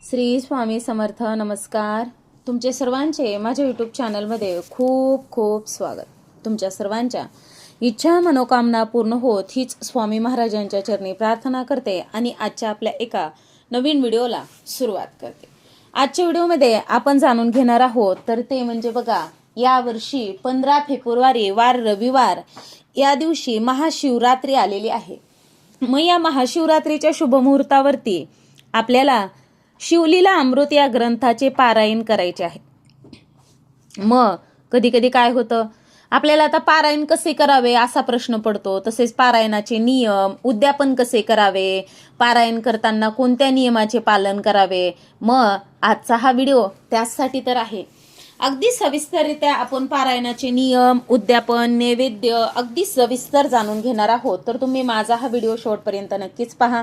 श्री स्वामी समर्थ. नमस्कार. तुमचे सर्वांचे माझ्या यूट्यूब चॅनलमध्ये खूप खूप स्वागत. तुमच्या सर्वांच्या इच्छा मनोकामना पूर्ण होत हीच स्वामी महाराजांच्या चरणी प्रार्थना करते आणि आजच्या आपल्या एका नवीन व्हिडिओला सुरुवात करते. आजच्या व्हिडिओमध्ये आपण जाणून घेणार आहोत तर ते म्हणजे बघा, यावर्षी 15 फेब्रुवारी वार रविवार या दिवशी महाशिवरात्री आलेली आहे. मग या महाशिवरात्रीच्या शुभमुहूर्तावरती आपल्याला शिवलीला अमृत या ग्रंथाचे पारायण करायचे आहे. मग कधी कधी काय होतं, आपल्याला आता पारायण कसे करावे असा प्रश्न पडतो. तसेच पारायणाचे नियम, उद्यापन कसे करावे, पारायण करताना कोणत्या नियमाचे पालन करावे. मग आजचा हा व्हिडिओ त्यासाठी तर आहे. अगदी सविस्तररित्या आपण पारायणाचे नियम, उद्यापन, नैवेद्य अगदी सविस्तर जाणून घेणार आहोत. तर तुम्ही माझा हा व्हिडिओ शेवटपर्यंत नक्कीच पहा.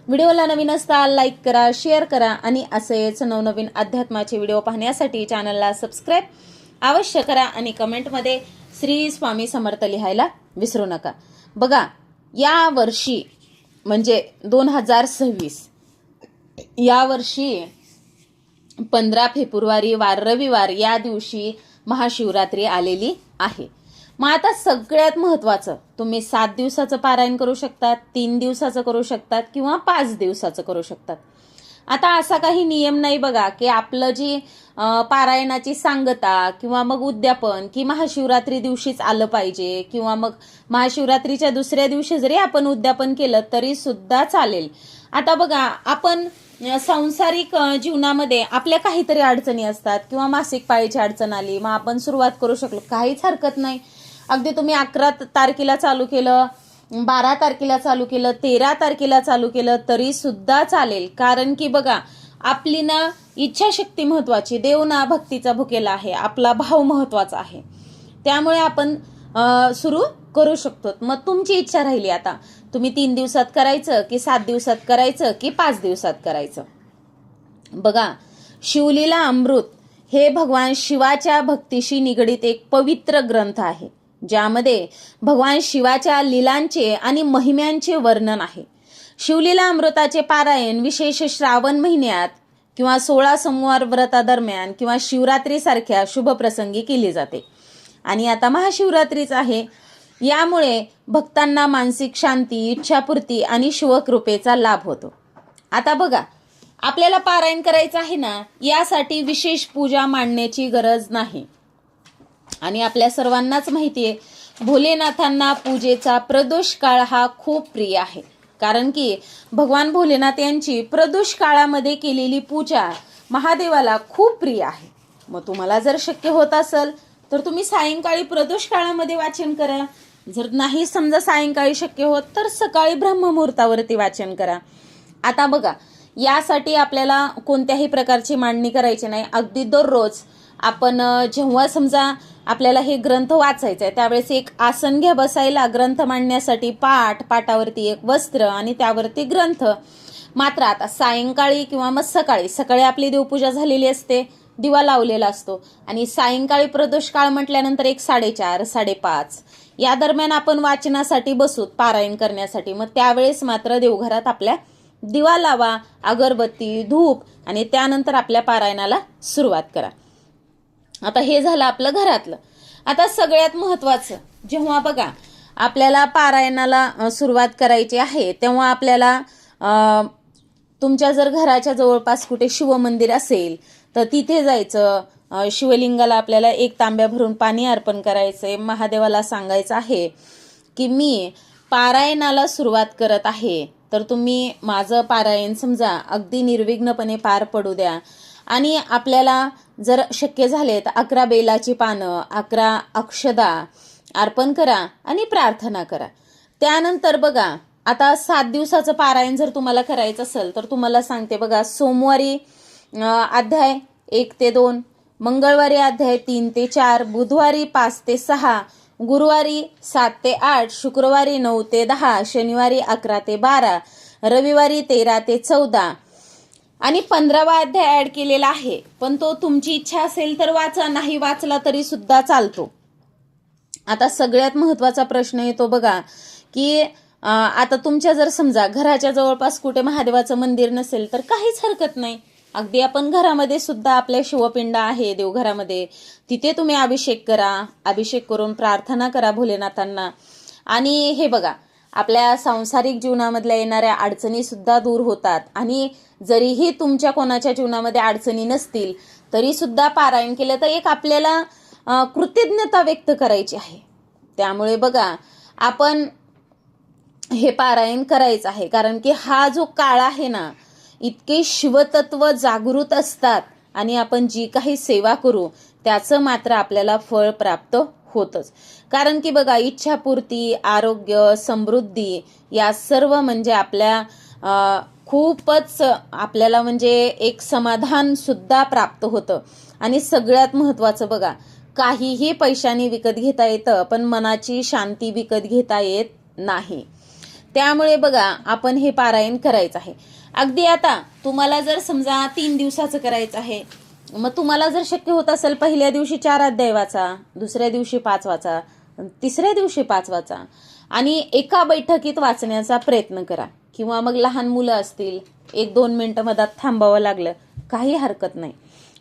व्हिडिओला नवीन असताल लाईक करा, शेअर करा आणि असेच नवनवीन अध्यात्माचे व्हिडिओ पाहण्यासाठी चॅनलला सबस्क्राईब अवश्य करा आणि कमेंटमध्ये श्री स्वामी समर्थ लिहायला विसरू नका. बघा, या वर्षी म्हणजे 2026 या वर्षी 15 फेब्रुवारी वार रविवार या दिवशी महाशिवरात्री आलेली आहे. मग आता सगळ्यात महत्वाचं, तुम्ही 7 दिवसाचं पारायण करू शकतात, 3 दिवसाचं करू शकतात किंवा 5 दिवसाचं करू शकतात. आता असा काही नियम नाही बघा की आपलं जी पारायणाची सांगता किंवा मग उद्यापन की महाशिवरात्री दिवशीच आलं पाहिजे किंवा मग महाशिवरात्रीच्या दुसऱ्या दिवशी जरी आपण उद्यापन केलं तरी सुद्धा चालेल. आता बघा, आपण सांसारिक जीवनामध्ये आपल्या काहीतरी अडचणी असतात किंवा मासिक पाळीची अडचण आली, मग आपण सुरुवात करू शकलो, काहीच हरकत नाही. अगदी तुम्ही 11 तारखेला चालू केलं, 12 तारखेला चालू केलं, 13 तारखेला चालू केलं तरी सुद्धा चालेल. कारण की बघा, आपली ना इच्छाशक्ती महत्वाची, देव ना भक्तीचा भुकेला आहे, आपला भाव महत्वाचा आहे. त्यामुळे आपण सुरू करू शकतो. मग तुमची इच्छा राहिली, आता तुम्ही 3 दिवसात करायचं की 7 दिवसात करायचं की 5 दिवसात करायचं. बघा, शिवलीला अमृत हे भगवान शिवाच्या भक्तीशी निगडीत एक पवित्र ग्रंथ आहे, ज्यामध्ये भगवान शिवाच्या लीलांचे आणि महिम्यांचे वर्णन आहे. शिवलीला अमृताचे पारायण विशेष श्रावण महिन्यात किंवा 16 सोमवार व्रतादरम्यान किंवा शिवरात्री सारख्या शुभ प्रसंगी केले जाते. आणि आता महाशिवरात्रीच आहे, यामुळे भक्तांना मानसिक शांती, इच्छापूर्ती आणि शिवकृपेचा लाभ होतो. आता बघा, आपल्याला पारायण करायचं आहे ना, यासाठी विशेष पूजा मांडण्याची गरज नाही. आणि आपल्या सर्वांनाच माहिती आहे, भोलेनाथांना पूजेचा प्रदोष काळ हा खूप प्रिय आहे. कारण की भगवान भोलेनाथ यांची प्रदोष काळामध्ये केलेली पूजा महादेवाला खूप प्रिय आहे. मग तुम्हाला जर शक्य होत असेल तर तुम्ही सायंकाळी प्रदोष काळामध्ये वाचन करा. जर नाही समजा सायंकाळी शक्य होत तर सकाळी ब्रह्ममुहूर्तावरती वाचन करा. आता बघा, यासाठी आपल्याला कोणत्याही प्रकारची मांडणी करायची नाही. अगदी दररोज आपण जेव्हा समजा आपल्याला हे ग्रंथ वाचायचं आहे त्यावेळेस एक आसन घ्या बसायला. ग्रंथ मांडण्यासाठी पाटावरती एक वस्त्र आणि त्यावरती ग्रंथ. मात्र आता सायंकाळी किंवा मग सकाळी आपली देवपूजा झालेली असते, दिवा लावलेला असतो आणि सायंकाळी प्रदोष काळ म्हटल्यानंतर एक 4:30 5:30 या दरम्यान आपण वाचनासाठी बसू, पारायण करण्यासाठी. मग त्यावेळेस मात्र देवघरात आपल्या दिवा लावा, अगरबत्ती, धूप आणि त्यानंतर आपल्या पारायणाला सुरुवात करा. आता हे झालं आपलं घरातलं. आता सगळ्यात महत्वाचं, जेव्हा बघा आपल्याला पारायणाला सुरुवात करायची आहे तेव्हा आपल्याला तुमच्या जर घराच्या जवळपास कुठे शिवमंदिर असेल तर तिथे जायचं. शिवलिंगाला आपल्याला 1 तांब्या भरून पाणी अर्पण करायचंय. महादेवाला सांगायचं आहे की मी पारायणाला सुरुवात करत आहे, तर तुम्ही माझं पारायण समजा अगदी निर्विघ्नपणे पार पडू द्या. आणि आपल्याला जर शक्य झाले तर 11 बेलाची पानं, 11 अक्षदा अर्पण करा आणि प्रार्थना करा. त्यानंतर बघा, आता 7 दिवसाचं पारायण जर तुम्हाला करायचं असेल तर तुम्हाला सांगते बघा, सोमवारी अध्याय 1 ते 2, मंगळवारी अध्याय 3 ते 4, बुधवारी 5 ते 6, गुरुवारी 7 ते 8, शुक्रवारी 9 ते 10, शनिवारी 11 ते 12, रविवारी 13 ते 14 आणि 15वा अध्याय ऍड केलेला आहे. पण तो तुमची इच्छा असेल तर वाचा, नाही वाचला तरी सुद्धा चालतो. आता सगळ्यात महत्वाचा प्रश्न येतो बघा की आता तुमच्या जर समजा घराच्या जवळपास कुठे महादेवाचं मंदिर नसेल तर काहीच हरकत नाही. अगदी आपण घरामध्ये सुद्धा आपल्या शिवपिंड आहे देवघरामध्ये, तिथे तुम्ही अभिषेक करा. अभिषेक करून प्रार्थना करा भोलेनाथांना. आणि हे बघा, आपल्या सांसारिक जीवनामधल्या येणाऱ्या अडचणी सुद्धा दूर होतात. आणि जरीही तुमच्या कोणाच्या जीवनामध्ये अडचणी नसतील तरी सुद्धा पारायण केलं तर एक आपल्याला कृतज्ञता व्यक्त करायची आहे. त्यामुळे बघा, आपण हे पारायण करायचं आहे. कारण की हा जो काळ आहे ना, इतके शिवतत्व जागृत असतात आणि आपण जी काही सेवा करू त्याचं मात्र आपल्याला फळ प्राप्त होतच. कारण की बघा, इच्छापूर्ती, आरोग्य, समृद्धी या सर्व म्हणजे आपल्या खूपच आपल्याला म्हणजे एक समाधान सुद्धा प्राप्त होतं. आणि सगळ्यात महत्वाचं बघा, काहीही पैशाने विकत घेता येतं पण मनाची शांती विकत घेता येत नाही. त्यामुळे बघा, आपण हे पारायण करायचं आहे. अगदी आता तुम्हाला जर समजा 3 दिवसाचं करायचं आहे, मग तुम्हाला जर शक्य होत असेल पहिल्या दिवशी 4 अध्याय वाचा, दुसऱ्या दिवशी 5 वाचा, तिसऱ्या दिवशी 5 वाचा आणि एका बैठकीत वाचण्याचा प्रयत्न करा. किंवा मग लहान मुलं असतील, 1-2 मिनिटं मधात थांबावं लागलं काही हरकत नाही.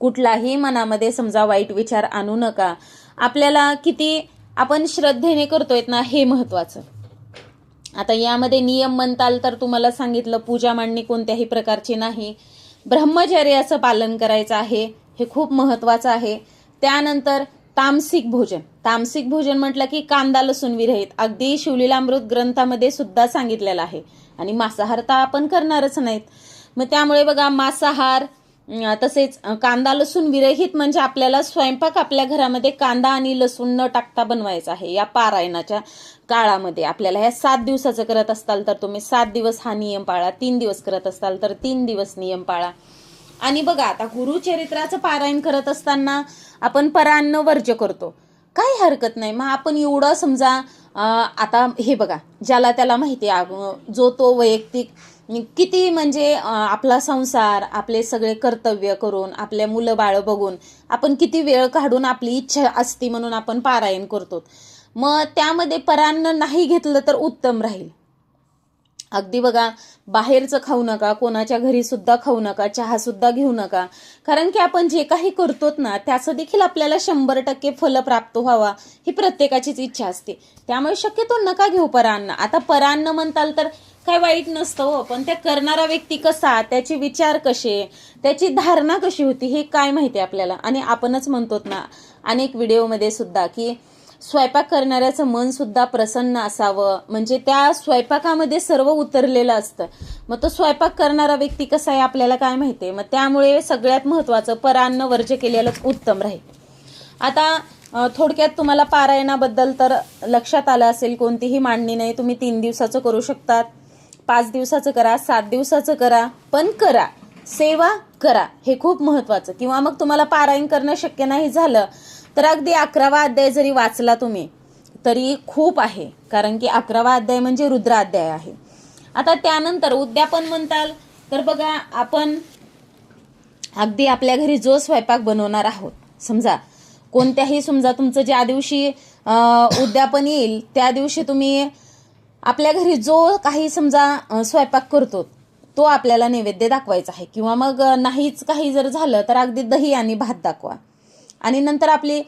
कुठलाही मनामध्ये समजा वाईट विचार आणू नका. आपल्याला किती आपण श्रद्धेने करतोय ना हे महत्वाचं. आता यामध्ये नियम म्हणताल तर तुम्हाला सांगितलं, पूजा मांडणी कोणत्याही प्रकारची नाही. ब्रह्मचर्याचं पालन करायचं आहे, हे खूप महत्वाचं आहे. त्यानंतर तामसिक भोजन. तामसिक भोजन म्हटलं की कांदा लसूण विरहित, अगदी शिवलीलामृत ग्रंथामध्ये सुद्धा सांगितलेलं आहे. आणि मांसाहार तर आपण करणारच नाहीत. मग त्यामुळे बघा, मांसाहार तसेच कांदा लसूण विरहित म्हणजे आपल्याला स्वयंपाक आपल्या घरामध्ये कांदा आणि लसूण न टाकता बनवायचा आहे. या पारायणाच्या काळामध्ये आपल्याला ह्या 7 दिवसाचं करत असताल तर तुम्ही 7 दिवस हा नियम पाळा, 3 दिवस करत असताल तर 3 दिवस नियम पाळा. आणि बघा, आता गुरुचरित्राचं पारायण करत असताना आपण परान्न वर्ज्य करतो, काही हरकत नाही. मग आपण एवढं समजा आता हे बघा, ज्याला त्याला माहिती आहे, जो तो वैयक्तिक किती म्हणजे आपला संसार, आपले सगळे कर्तव्य करून, आपल्या मुलं बाळ बघून आपण किती वेळ काढून आपली इच्छा असती म्हणून आपण पारायण करतो. मग त्यामध्ये परान्न नाही घेतलं तर उत्तम राहील. अगदी बघा, बाहेरचं खाऊ नका, कोणाच्या घरी सुद्धा खाऊ नका, चहा सुद्धा घेऊ नका. कारण की आपण जे काही करतोत ना त्याचं देखील आपल्याला 100% फल प्राप्त व्हावा ही प्रत्येकाचीच इच्छा असते. त्यामुळे शक्यतो नका घेऊ परान्न. आता परान्न म्हणताल तर काय वाईट नसतं हो, पण त्या करणारा व्यक्ती कसा, त्याचे विचार कसे, त्याची धारणा कशी होती हे काय माहिती आपल्याला. आणि आपणच म्हणतोत ना अनेक व्हिडिओमध्ये सुद्धा की स्वयंपाक करणाऱ्याचं मन सुद्धा प्रसन्न असावं, म्हणजे त्या स्वयंपाकामध्ये सर्व उतरलेलं असतं. मग तो स्वयंपाक करणारा व्यक्ती कसा आहे आपल्याला काय माहितीये. मग त्यामुळे सगळ्यात महत्वाचं परान्न वर्ज्य केलेलंच उत्तम राहील. आता थोडक्यात तुम्हाला पारायणाबद्दल तर लक्षात आलं असेल, कोणतीही मांडणी नाही. तुम्ही 3 दिवसाचं करू शकतात, 5 दिवसाचं करा, 7 दिवसाचं करा, पण करा, सेवा करा, हे खूप महत्वाचं. किंवा मग तुम्हाला पारायण करणं शक्य नाही झालं तर अगदी 11वा अध्याय जरी वाचला तुम्ही तरी खूप आहे. कारण की 11वा अध्याय म्हणजे रुद्र अध्याय आहे. आता त्यानंतर उद्यापन म्हणताल तर बघा, आपण अगदी आपल्या घरी जो स्वयंपाक बनवणार आहोत, समजा कोणत्याही समजा तुमचं ज्या दिवशी उद्यापन येईल त्या दिवशी तुम्ही आपल्या घरी जो काही समजा स्वयंपाक करतो तो आपल्याला नैवेद्य दाखवायचा आहे. किंवा मग नाहीच काही जर झालं तर अगदी दही आणि भात दाखवा. आणि नंतर आपली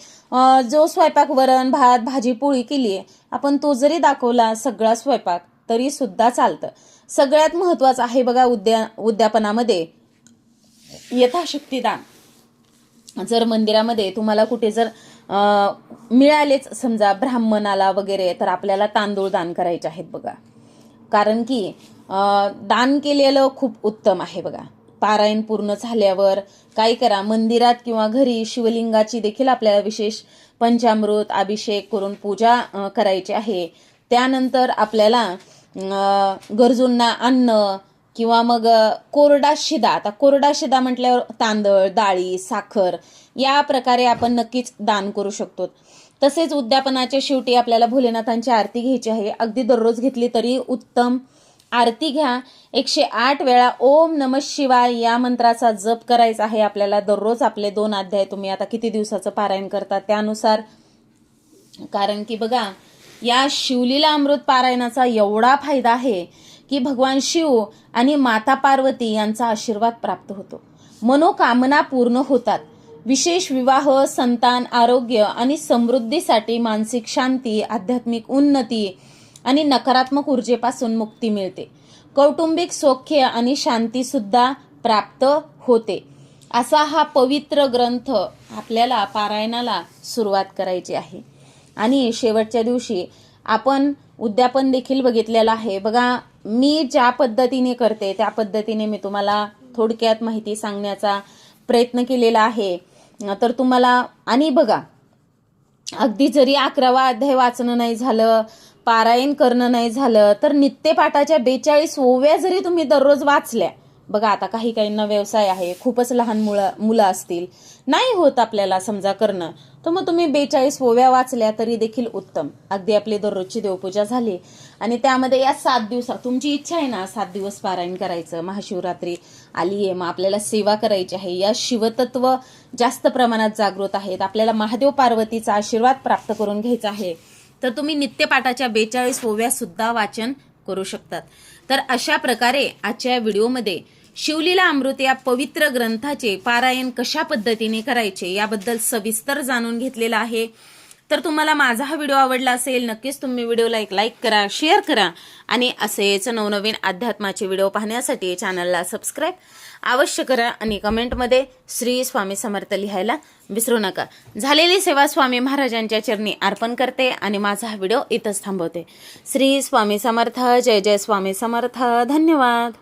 जो स्वयंपाक वरण भात भाजी पोळी केली आहे आपण तो जरी दाखवला सगळा स्वयंपाक तरी सुद्धा चालतं. सगळ्यात महत्वाचं आहे बघा उद्यापनामध्ये यथाशक्ती दान. जर मंदिरामध्ये तुम्हाला कुठे जर मिळालेच समजा ब्राह्मणाला वगैरे तर आपल्याला तांदूळ दान करायचे आहेत बघा. कारण की दान केलेलं खूप उत्तम आहे बघा. पारायण पूर्ण झाल्यावर काय करा, मंदिरात किंवा घरी शिवलिंगाची देखील आपल्याला विशेष पंचामृत अभिषेक करून पूजा करायची आहे. त्यानंतर आपल्याला गरजूंना अन्न किंवा मग कोरडा शिदा. आता कोरडा शिदा म्हटल्यावर तांदळ डाळी साखर या प्रकारे आपण नक्कीच दान करू शकतो. तसेच उद्यापनाच्या शेवटी आपल्याला भोलेनाथांची आरती घ्यायची आहे. अगदी दररोज घेतली तरी उत्तम. आरती घ्या, 108 वेळा ओम नमः शिवाय या मंत्राचा जप करायचा आहे आपल्याला दररोज. आपले 2 अध्याय तुम्ही आता किती दिवसाचं पारायण करता त्यानुसार. कारण की बघा, या शिवलीला अमृत पारायणाचा एवढा फायदा आहे की भगवान शिव आणि माता पार्वती यांचा आशीर्वाद प्राप्त होतो. मनोकामना पूर्ण होतात. विशेष विवाह, संतान, आरोग्य आणि समृद्धीसाठी मानसिक शांती, आध्यात्मिक उन्नती आणि नकारात्मक ऊर्जेपासून मुक्ती मिळते. कौटुंबिक सौख्य आणि शांती सुद्धा प्राप्त होते. असा हा पवित्र ग्रंथ आपल्याला पारायणाला सुरुवात करायची आहे. आणि शेवटच्या दिवशी आपण उद्यापन देखील बघितलेलं आहे. बघा, मी ज्या पद्धतीने करते त्या पद्धतीने मी तुम्हाला थोडक्यात माहिती सांगण्याचा प्रयत्न केलेला आहे. तर तुम्हाला, आणि बघा, अगदी जरी 11वा अध्याय वाचणं नाही झालं, पारायण करणं नाही झालं, तर नित्यपाठाच्या 42 ओव्या जरी तुम्ही दररोज वाचल्या, बघा आता काही काहींना व्यवसाय आहे, खूपच लहान मुलं असतील, नाही होत आपल्याला समजा करणं, तर मग तुम्ही 42 ओव्या वाचल्या तरी देखील उत्तम. अगदी आपली दररोजची देवपूजा झाली आणि त्यामध्ये या 7 दिवसात तुमची इच्छा आहे ना 7 दिवस पारायण करायचं. महाशिवरात्री आली आहे, मग आपल्याला सेवा करायची आहे. या शिवतत्व जास्त प्रमाणात जागृत आहेत, आपल्याला महादेव पार्वतीचा आशीर्वाद प्राप्त करून घ्यायचा आहे, तर तुम्ही नित्यपाठाच्या 42 ओव्या सुद्धा वाचन करू शकतात. तर अशा प्रकारे आजच्या व्हिडिओमध्ये शिवलीला अमृत या पवित्र ग्रंथाचे पारायण कशा पद्धतीने करायचे याबद्दल सविस्तर जाणून घेतलेला आहे. तर तुम्हाला माझा हा व्हिडिओ आवडला असेल, नक्कीच तुम्ही व्हिडिओला एक लाईक करा, शेअर करा आणि असेच नवनवीन अध्यात्माचे व्हिडिओ पाहण्यासाठी चॅनलला सबस्क्राईब अवश्य करा आणि कमेंटमध्ये श्री स्वामी समर्थ लिहायला विसरू नका. झालेली सेवा स्वामी महाराजांच्या चरणी अर्पण करते आणि माझा हा व्हिडिओ इथंच थांबवते. श्री स्वामी समर्थ. जय जय स्वामी समर्थ. धन्यवाद.